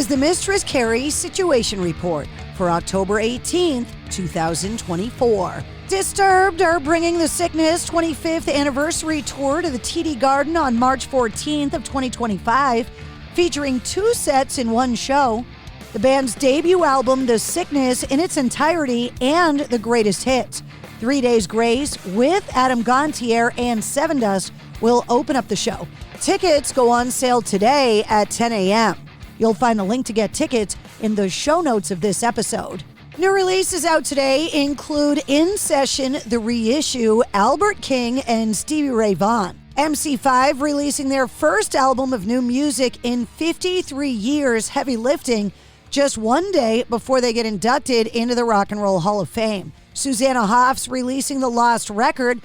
is the Mistress Carrie Situation Report for October 18th, 2024. Disturbed are bringing the Sickness 25th anniversary tour to the TD Garden on March 14th of 2025, featuring 2 sets in one show. The band's debut album, The Sickness, in its entirety, and the greatest hits, 3 Days Grace with Adam Gontier and Sevendust, will open up the show. Tickets go on sale today at 10 a.m. You'll find the link to get tickets in the show notes of this episode. New releases out today include In Session, the reissue, Albert King and Stevie Ray Vaughan. MC5 releasing their first album of new music in 53 years, Heavy Lifting, just one day before they get inducted into the Rock and Roll Hall of Fame. Susanna Hoffs releasing The Lost Record,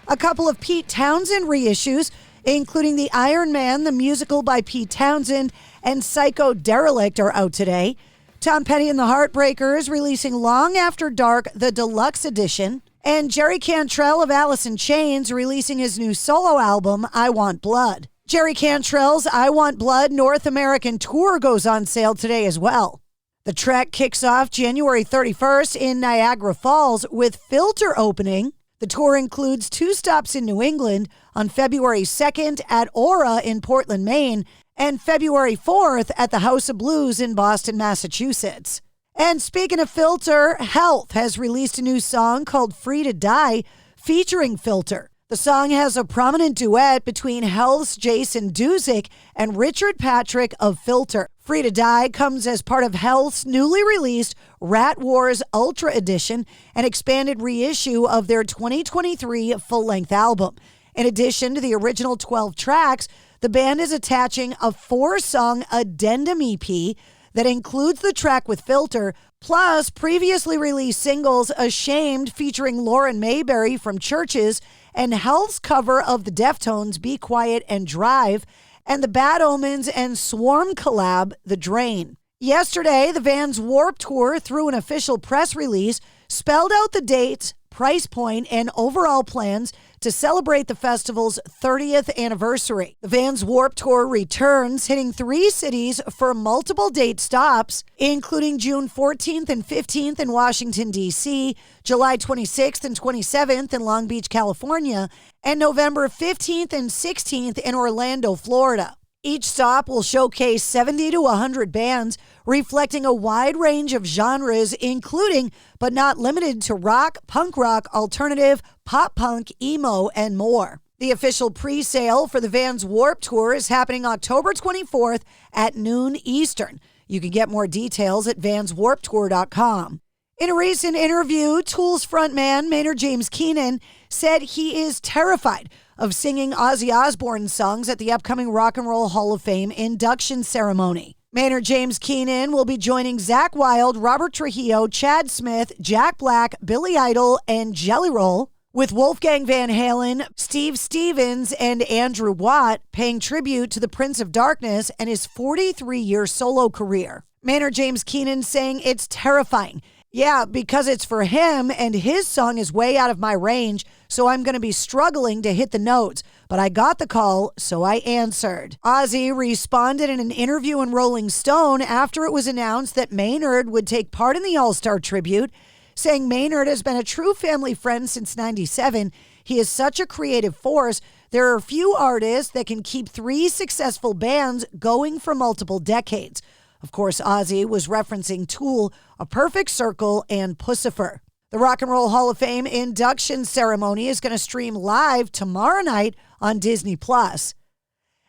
a couple of Pete Townsend reissues, including The Iron Man, the musical by Pete Townsend, and Psycho Derelict are out today. Tom Petty and the Heartbreakers releasing Long After Dark, the deluxe edition. And Jerry Cantrell of Alice in Chains releasing his new solo album, I Want Blood. Jerry Cantrell's I Want Blood North American Tour goes on sale today as well. The trek kicks off January 31st in Niagara Falls with Filter opening. The tour includes 2 stops in New England on February 2nd at Aura in Portland, Maine, and February 4th at the House of Blues in Boston, Massachusetts. And speaking of Filter, Health has released a new song called Free to Die featuring Filter. The song has a prominent duet between Health's Jason Duzick and Richard Patrick of Filter. Free to Die comes as part of Health's newly released Rat Wars Ultra Edition, an expanded reissue of their 2023 full-length album. In addition to the original 12 tracks, the band is attaching a 4-song addendum EP that includes the track with Filter, plus previously released singles Ashamed featuring Lauren Mayberry from Churches, and Health's cover of the Deftones' Be Quiet and Drive, and the Bad Omens and Swarm collab, The Drain. Yesterday, the Vans Warped Tour, through an official press release, spelled out the dates, price point, and overall plans to celebrate the festival's 30th anniversary. The Vans Warped Tour returns, hitting 3 cities for multiple date stops, including June 14th and 15th in Washington, D.C., July 26th and 27th in Long Beach, California, and November 15th and 16th in Orlando, Florida. Each stop will showcase 70 to 100 bands, reflecting a wide range of genres, including, but not limited to rock, punk rock, alternative, pop punk, emo, and more. The official pre-sale for the Vans Warped Tour is happening October 24th at noon Eastern. You can get more details at vanswarpedtour.com. In a recent interview, Tool's frontman Maynard Keenan said he is terrified of singing Ozzy Osbourne songs at the upcoming Rock and Roll Hall of Fame induction ceremony. Maynard Keenan will be joining Zakk Wylde, Robert Trujillo, Chad Smith, Jack Black, Billy Idol, and Jelly Roll, with Wolfgang Van Halen, Steve Stevens, and Andrew Watt paying tribute to the Prince of Darkness and his 43-year solo career. Maynard Keenan saying it's terrifying. Yeah, because it's for him and his song is way out of my range, so I'm going to be struggling to hit the notes. But I got the call, so I answered. Ozzy responded in an interview in Rolling Stone after it was announced that Maynard would take part in the All-Star tribute, saying Maynard has been a true family friend since '97. He is such a creative force. There are few artists that can keep 3 successful bands going for multiple decades. Of course, Ozzy was referencing Tool, A Perfect Circle, and Pussifer. The Rock and Roll Hall of Fame induction ceremony is going to stream live tomorrow night on Disney+.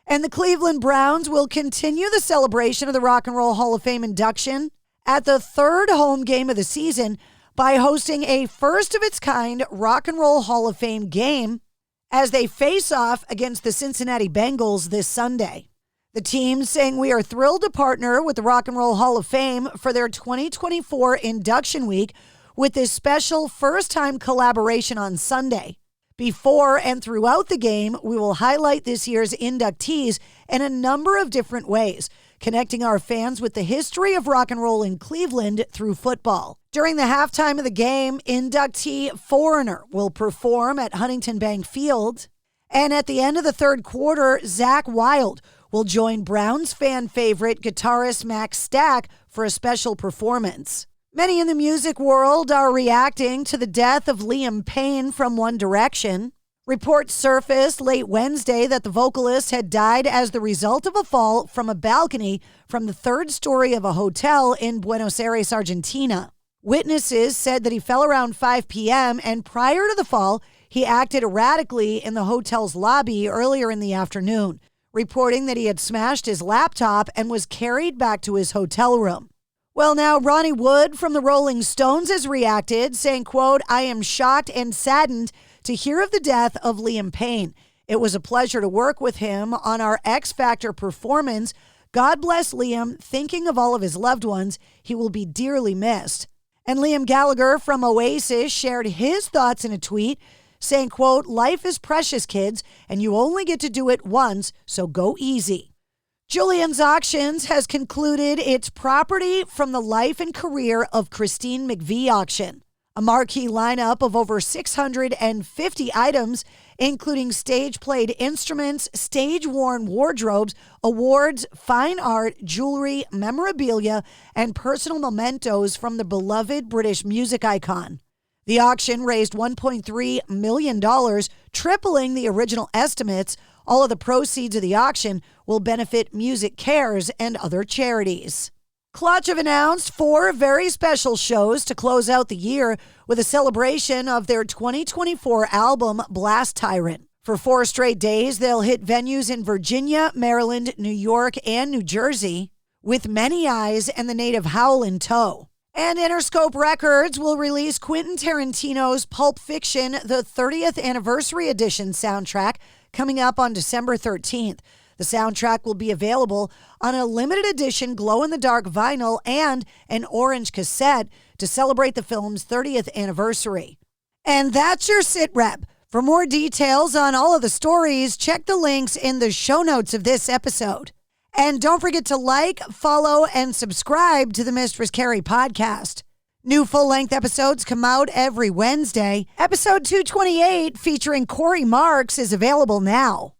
And the Cleveland Browns will continue the celebration of the Rock and Roll Hall of Fame induction at the 3rd home game of the season by hosting a first-of-its-kind Rock and Roll Hall of Fame game as they face off against the Cincinnati Bengals this Sunday. The team saying we are thrilled to partner with the Rock and Roll Hall of Fame for their 2024 induction week with this special first-time collaboration on Sunday. Before and throughout the game, we will highlight this year's inductees in a number of different ways, connecting our fans with the history of rock and roll in Cleveland through football. During the halftime of the game, inductee Foreigner will perform at Huntington Bank Field. And at the end of the third quarter, Zakk Wylde will join Brown's fan favorite guitarist Max Stack for a special performance. Many in the music world are reacting to the death of Liam Payne from One Direction. Reports surfaced late Wednesday that the vocalist had died as the result of a fall from a balcony from the third story of a hotel in Buenos Aires, Argentina. Witnesses said that he fell around 5 p.m. and prior to the fall, he acted erratically in the hotel's lobby earlier in the afternoon, reporting that he had smashed his laptop and was carried back to his hotel room. Well, now Ronnie Wood from the Rolling Stones has reacted, saying, quote, "I am shocked and saddened to hear of the death of Liam Payne. It was a pleasure to work with him on our X Factor performance. God bless Liam. Thinking of all of his loved ones, he will be dearly missed." And Liam Gallagher from Oasis shared his thoughts in a tweet, saying, quote, "Life is precious, kids, and you only get to do it once, so go easy." Julian's Auctions has concluded its Property from the Life and Career of Christine McVie auction. A marquee lineup of over 650 items, including stage-played instruments, stage-worn wardrobes, awards, fine art, jewelry, memorabilia, and personal mementos from the beloved British music icon. The auction raised $1.3 million, tripling the original estimates. All of the proceeds of the auction will benefit Music Cares and other charities. Clutch have announced 4 very special shows to close out the year with a celebration of their 2024 album, Blast Tyrant. For 4 straight days, they'll hit venues in Virginia, Maryland, New York, and New Jersey, with Many Eyes and the native Howl in tow. And Interscope Records will release Quentin Tarantino's Pulp Fiction, the 30th Anniversary Edition soundtrack, coming up on December 13th. The soundtrack will be available on a limited edition glow-in-the-dark vinyl and an orange cassette to celebrate the film's 30th anniversary. And that's your sit rep. For more details on all of the stories, check the links in the show notes of this episode. And don't forget to like, follow, and subscribe to the Mistress Carrie Podcast. New full-length episodes come out every Wednesday. Episode 228, featuring Corey Marks, is available now.